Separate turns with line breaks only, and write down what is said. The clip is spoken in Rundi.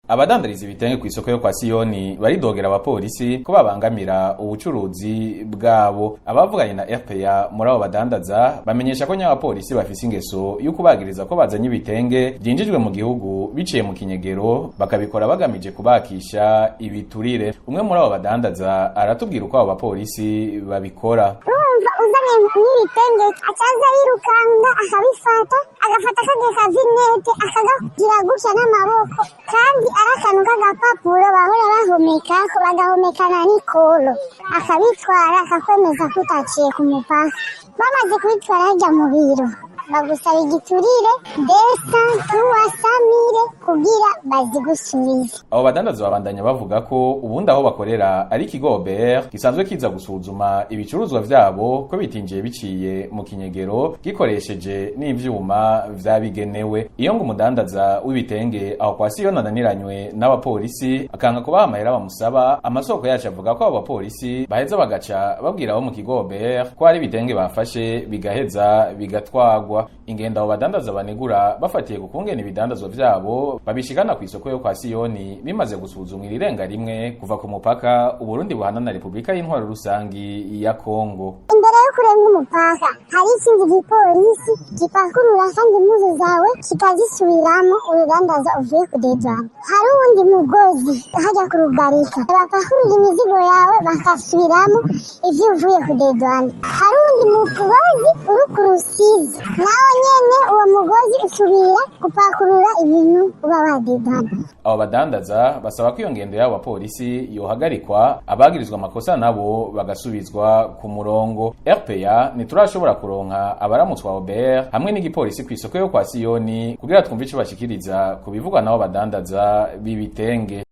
Abadandariza ibitenge kw'isoko yo kwa Siyoni baridogera abapolisi ko babangamira ubucuruzi bwabo. Abavuganye na RPA muri abo badandaza bamenyesha ko nyabapolisi bafise ingeso yuko bagiriza ko bazanye ibitenge byinjijwe mu gihugu biciye mu kinyegero bakabikora bagamije kubakisha ibiturire. Umwe muri abo badandaza aratubwira uko abo bapolisi babikora.
Uzanye n'ibitenge acaza yirukanga akabifata agafata kageka vinete akagagira gutya n'amaboko kandi arakantu k'agapapuro bahora bahomekako bagahomekana n'ikolo akabitwara akakwemeza ko utaciye ku mupaka. Bamaze kubitwara hajya mu biro bagusaba igiturire desa tuwasamire kugira bazigusubize.
Abo badandaza babandanya bavuga ko ubundi aho bakorera ari ikigo OBR gisanzwe kiza gusuzuma ibicuruzwa vyabo ko bitinjiye biciye mu kinyegero gikoresheje n'ivyuma vyabigenewe. Iyo ngo umudandaza w'ibitenge aho kwa Siyoni ananiranywe n'abapolisi akanga kubaha amahera bamusaba, amasoko yacu avuga ko abo bapolisi baheza bagaca babwira abo mu kigo OBR ko ari ibitenge bafashe bigaheza bigatwagwa. Ingenda abo badandaza banegura bafatiye kukungena ibidandazwa vyabo babishikana ku isoko yo kwa Siyoni bimaze gusuzumwa irirenga rimwe kuva ku mupaka Uburundi buhana na Republika y'Intwaro Rusangi ya Kongo.
Imbere yo kurenga umupaka hari ikindi gipolisi gipakurura kandi impuzu zawe kikazisubiramo urudandaza uvuye kudedwana. Hari uwundi mugozi hajya kurugarika bapakurura imizigo yawe bakasubiramo ivyo uvuye kudedwana. Hari uwundi mugozi uri ku Rusizi naho nyene uwo mugozi usubira gupakurura ibintu uba wadedwana.
Abo badandaza basaba ko iyo ngendo y'abo bapolisi yohagarikwa abagirizwa amakosa nabo bagasubizwa ku murongo. RPA ntiturashobora kuronka abaramutswa OBR hamwe n'igipolisi ku isoko yo kwa Siyoni kugira twumve ico bashikiriza ku bivugwa nabo badandaza b'ibitenge.